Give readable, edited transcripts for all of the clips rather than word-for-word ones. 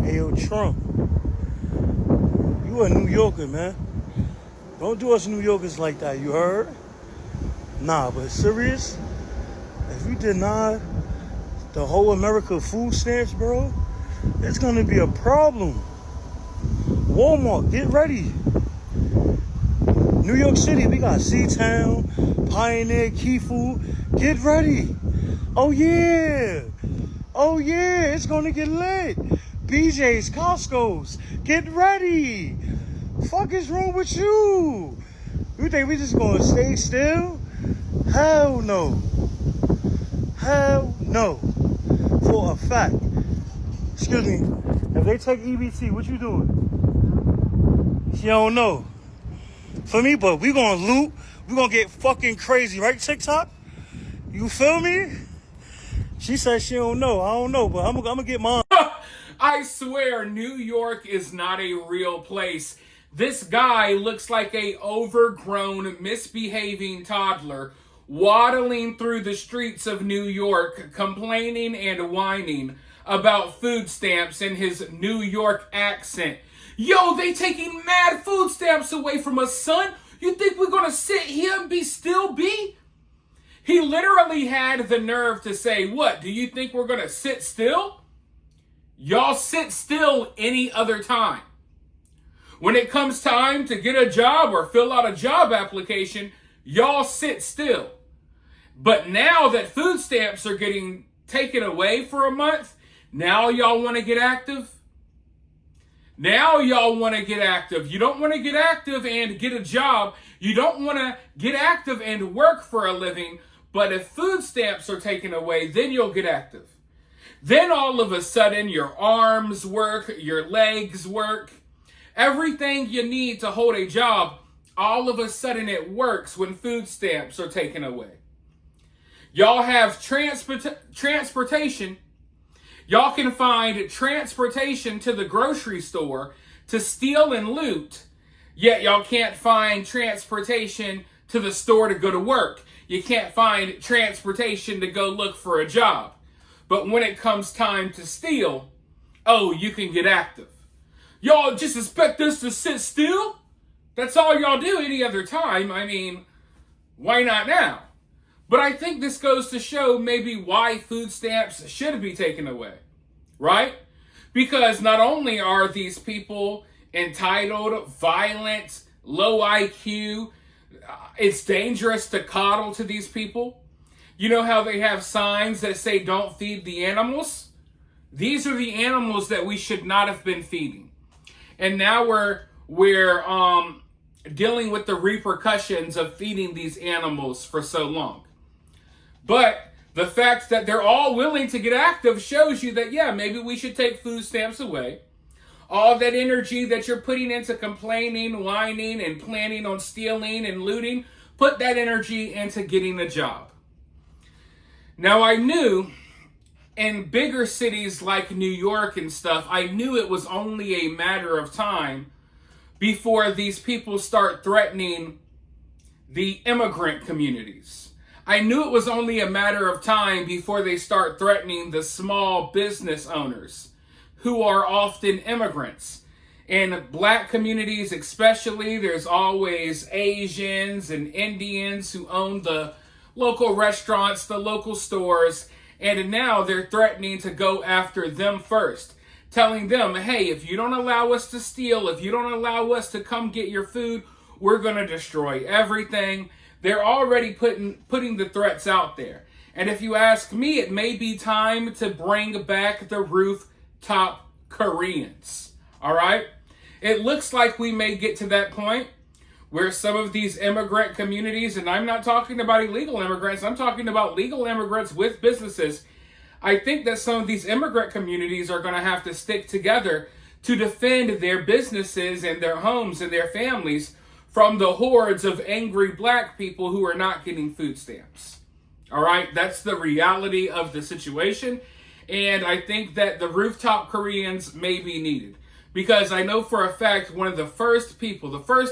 Hey, yo, Trump, you a New Yorker, man. Don't do us New Yorkers like that, you heard? Nah, but serious? If you deny the whole America food stamps, bro, it's gonna be a problem. Walmart, get ready. New York City, we got C-Town, Pioneer, Key Food. Get ready. Oh yeah, it's gonna get lit. BJ's, Costco's, get ready. Fuck is wrong with you? You think we just gonna stay still? Hell no. Hell no. For a fact. Excuse me. If they take EBT, what you doing? You don't know. For me, but we gonna loot. We gonna get fucking crazy, right, TikTok? You feel me? She said she don't know. I don't know, but I'm gonna get mine. I swear, New York is not a real place. This guy looks like a overgrown, misbehaving toddler waddling through the streets of New York, complaining and whining about food stamps in his New York accent. Yo, they taking mad food stamps away from us, son. You think we're gonna sit here and be still, B? He literally had the nerve to say, what, do you think we're gonna sit still? Y'all sit still any other time. When it comes time to get a job or fill out a job application, y'all sit still. But now that food stamps are getting taken away for a month, now y'all want to get active? Now y'all want to get active. You don't want to get active and get a job. You don't want to get active and work for a living. But if food stamps are taken away, then you'll get active. Then all of a sudden your arms work, your legs work. Everything you need to hold a job, all of a sudden it works when food stamps are taken away. Y'all have transportation. Y'all can find transportation to the grocery store to steal and loot, yet y'all can't find transportation to the store to go to work. You can't find transportation to go look for a job. But when it comes time to steal, oh, you can get active. Y'all just expect us to sit still? That's all y'all do any other time. I mean, why not now? But I think this goes to show maybe why food stamps should be taken away, right? Because not only are these people entitled, violent, low IQ, it's dangerous to coddle to these people. You know how they have signs that say don't feed the animals? These are the animals that we should not have been feeding. And now we're dealing with the repercussions of feeding these animals for so long. But the fact that they're all willing to get active shows you that, yeah, maybe we should take food stamps away. All that energy that you're putting into complaining, whining, and planning on stealing and looting, put that energy into getting a job. Now, I knew in bigger cities like New York and stuff, I knew it was only a matter of time before these people start threatening the immigrant communities. I knew it was only a matter of time before they start threatening the small business owners who are often immigrants. In black communities especially, there's always Asians and Indians who own the local restaurants, the local stores, and now they're threatening to go after them first, telling them, hey, if you don't allow us to steal, if you don't allow us to come get your food, we're going to destroy everything. They're already putting the threats out there. And if you ask me, it may be time to bring back the rooftop Koreans. All right? It looks like we may get to that point where some of these immigrant communities, and I'm not talking about illegal immigrants, I'm talking about legal immigrants with businesses. I think that some of these immigrant communities are going to have to stick together to defend their businesses and their homes and their families from the hordes of angry black people who are not getting food stamps. All right, that's the reality of the situation. And I think that the rooftop Koreans may be needed. Because I know for a fact one of the first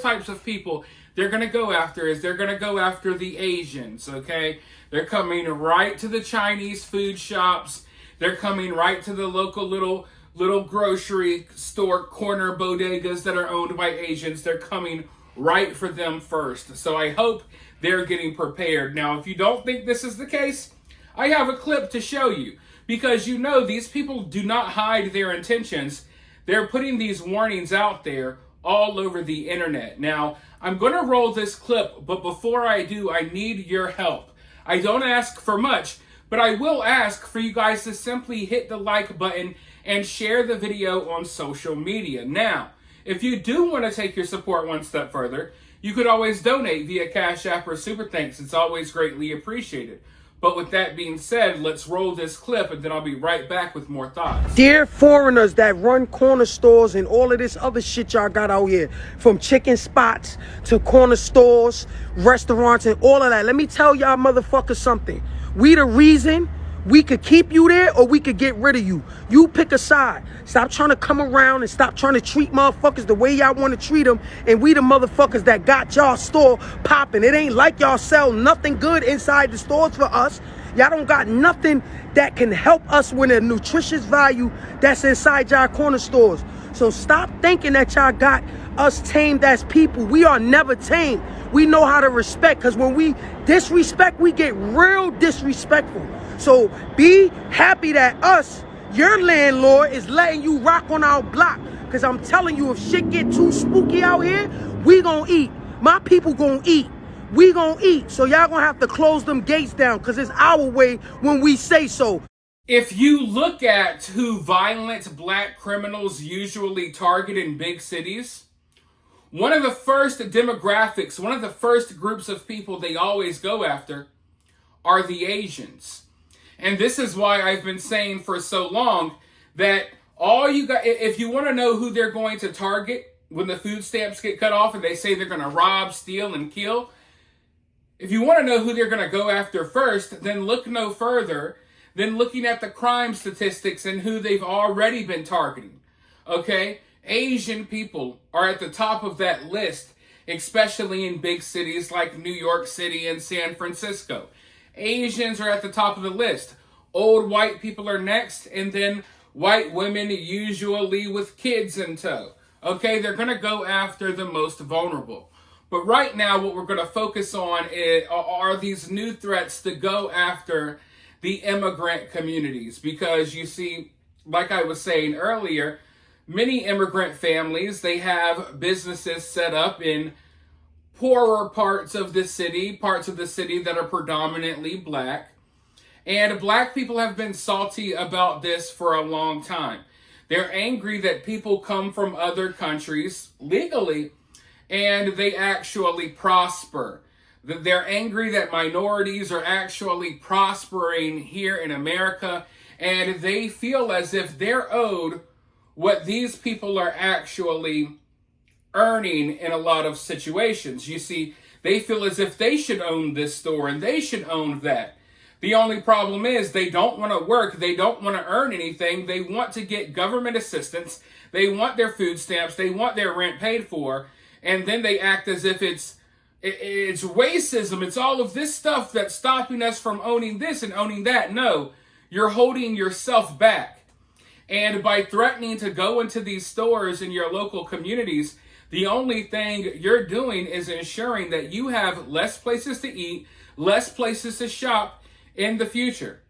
types of people they're going to go after is they're going to go after the Asians, okay? They're coming right to the Chinese food shops. They're coming right to the local little little grocery store corner bodegas that are owned by Asians. They're coming right for them first. So I hope they're getting prepared. Now, if you don't think this is the case, I have a clip to show you, because you know these people do not hide their intentions. They're putting these warnings out there all over the internet. Now, I'm going to roll this clip, but before I do, I need your help. I don't ask for much, but I will ask for you guys to simply hit the like button and share the video on social media. Now, if you do want to take your support one step further, you could always donate via Cash App or Super Thanks. It's always greatly appreciated. But with that being said, let's roll this clip and then I'll be right back with more thoughts. Dear foreigners that run corner stores and all of this other shit y'all got out here, from chicken spots to corner stores, restaurants, and all of that, let me tell y'all motherfuckers something. We the reason we could keep you there or we could get rid of you. You pick a side. Stop trying to come around and stop trying to treat motherfuckers the way y'all want to treat them. And we the motherfuckers that got y'all store popping. It ain't like y'all sell nothing good inside the stores for us. Y'all don't got nothing that can help us with a nutritious value that's inside y'all corner stores. So stop thinking that y'all got us tamed as people. We are never tamed. We know how to respect, because when we disrespect, we get real disrespectful. So be happy that us, your landlord, is letting you rock on our block. Because I'm telling you, if shit get too spooky out here, we gonna eat. My people gonna eat. We gonna eat. So y'all gonna have to close them gates down, because it's our way when we say so. If you look at who violent black criminals usually target in big cities, one of the first demographics, one of the first groups of people they always go after are the Asians. And this is why I've been saying for so long that all you got, if you want to know who they're going to target when the food stamps get cut off and they say they're going to rob, steal, and kill, if you want to know who they're going to go after first, then look no further than looking at the crime statistics and who they've already been targeting. Okay? Asian people are at the top of that list, especially in big cities like New York City and San Francisco. Asians are at the top of the list. Old white people are next, and then white women, usually with kids in tow. Okay, they're going to go after the most vulnerable. But right now, what we're going to focus on are these new threats to go after the immigrant communities. Because you see, like I was saying earlier, many immigrant families, they have businesses set up in poorer parts of the city that are predominantly black. And black people have been salty about this for a long time. They're angry that people come from other countries legally and they actually prosper. They're angry that minorities are actually prospering here in America, and they feel as if they're owed what these people are actually earning in a lot of situations. You see, they feel as if they should own this store and they should own that. The only problem is they don't want to work. They don't want to earn anything. They want to get government assistance. They want their food stamps. They want their rent paid for. And then they act as if it's racism. It's all of this stuff that's stopping us from owning this and owning that. No, you're holding yourself back. And by threatening to go into these stores in your local communities, the only thing you're doing is ensuring that you have less places to eat, less places to shop in the future.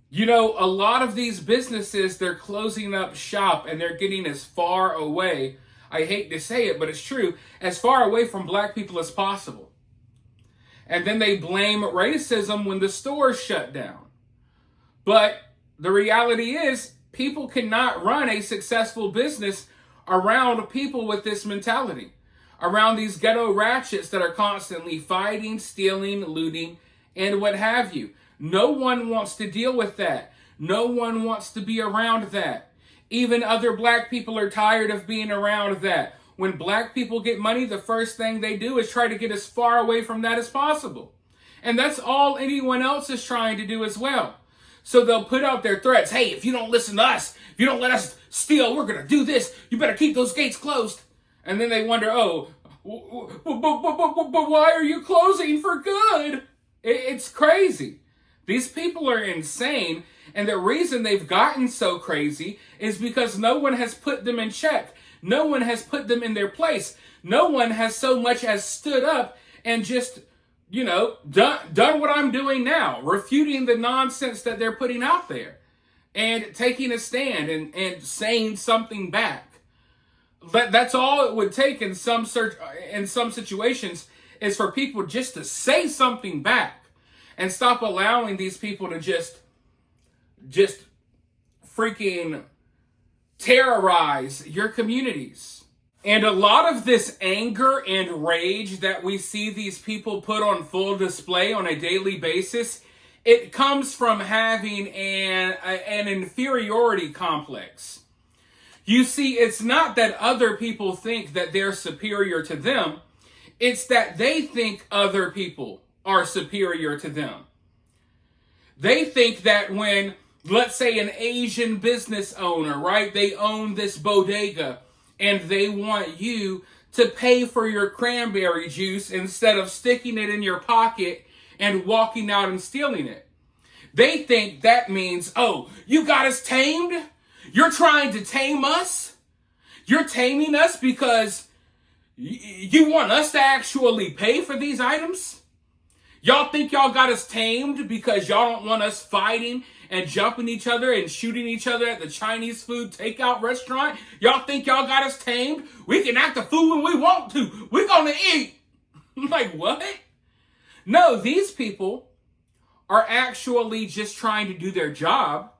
You know, a lot of these businesses, they're closing up shop and they're getting as far away, I hate to say it, but it's true, as far away from black people as possible. And then they blame racism when the stores shut down. But the reality is, people cannot run a successful business around people with this mentality, around these ghetto ratchets that are constantly fighting, stealing, looting, and what have you. No one wants to deal with that. No one wants to be around that. Even other black people are tired of being around that. When black people get money, the first thing they do is try to get as far away from that as possible. And that's all anyone else is trying to do as well. So they'll put out their threats. Hey, if you don't listen to us, if you don't let us steal, we're going to do this. You better keep those gates closed. And then they wonder, oh, but why are you closing for good? It's crazy. These people are insane, and the reason they've gotten so crazy is because no one has put them in check. No one has put them in their place. No one has so much as stood up and just, done what I'm doing now, refuting the nonsense that they're putting out there and taking a stand and saying something back. That's all it would take in some situations is for people just to say something back and stop allowing these people to just freaking terrorize your communities. And a lot of this anger and rage that we see these people put on full display on a daily basis, it comes from having an inferiority complex. You see, it's not that other people think that they're superior to them. It's that they think other people are superior to them. They think that when, let's say, an Asian business owner, right? They own this bodega and they want you to pay for your cranberry juice instead of sticking it in your pocket and walking out and stealing it. They think that means, oh, you got us tamed? You're trying to tame us? You're taming us because you want us to actually pay for these items? Y'all think y'all got us tamed because y'all don't want us fighting and jumping each other and shooting each other at the Chinese food takeout restaurant? Y'all think y'all got us tamed? We can act a fool when we want to. We're gonna eat. Like, what? No, these people are actually just trying to do their job.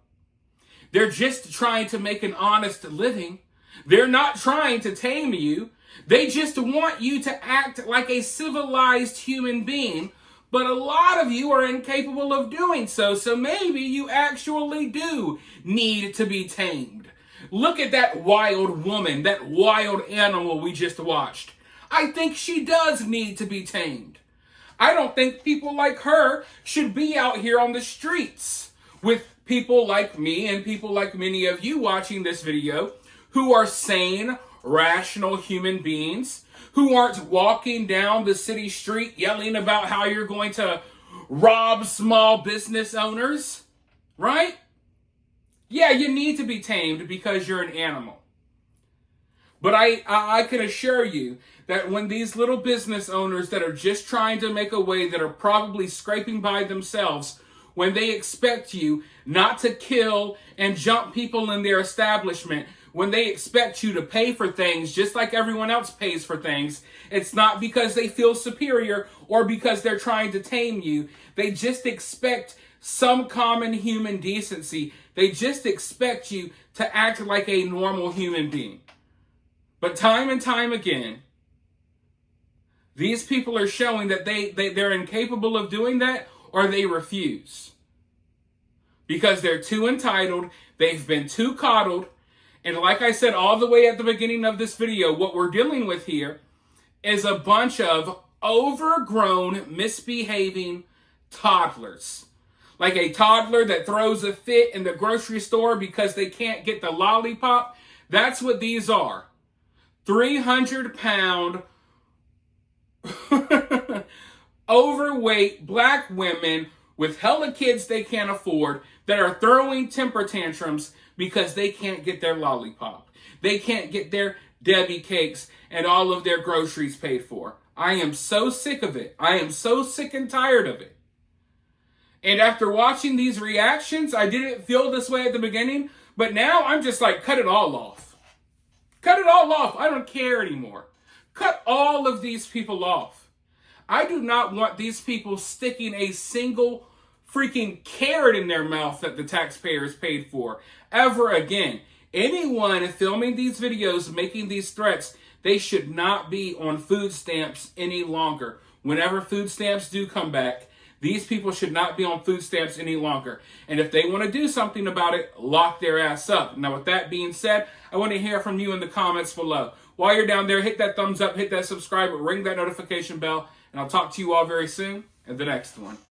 They're just trying to make an honest living. They're not trying to tame you. They just want you to act like a civilized human being. But a lot of you are incapable of doing so. So maybe you actually do need to be tamed. Look at that wild woman, that wild animal we just watched. I think she does need to be tamed. I don't think people like her should be out here on the streets with people like me and people like many of you watching this video who are sane, rational human beings who aren't walking down the city street yelling about how you're going to rob small business owners, right? Yeah, you need to be tamed because you're an animal. But I can assure you that when these little business owners that are just trying to make a way, that are probably scraping by themselves, when they expect you not to kill and jump people in their establishment, when they expect you to pay for things just like everyone else pays for things, it's not because they feel superior or because they're trying to tame you. They just expect some common human decency. They just expect you to act like a normal human being. But time and time again, these people are showing that they're incapable of doing that, or they refuse. Because they're too entitled, they've been too coddled, and like I said all the way at the beginning of this video, what we're dealing with here is a bunch of overgrown, misbehaving toddlers. Like a toddler that throws a fit in the grocery store because they can't get the lollipop. That's what these are. 300-pound overweight black women with hella kids they can't afford that are throwing temper tantrums because they can't get their lollipop. They can't get their Debbie cakes and all of their groceries paid for. I am so sick of it. I am so sick and tired of it. And after watching these reactions, I didn't feel this way at the beginning, but now I'm just like, cut it all off. Cut it all off. I don't care anymore. Cut all of these people off. I do not want these people sticking a single freaking carrot in their mouth that the taxpayers paid for ever again. Anyone filming these videos, making these threats, they should not be on food stamps any longer. Whenever food stamps do come back, these people should not be on food stamps any longer. And if they want to do something about it, lock their ass up. Now, with that being said, I want to hear from you in the comments below. While you're down there, hit that thumbs up, hit that subscribe, ring that notification bell, and I'll talk to you all very soon in the next one.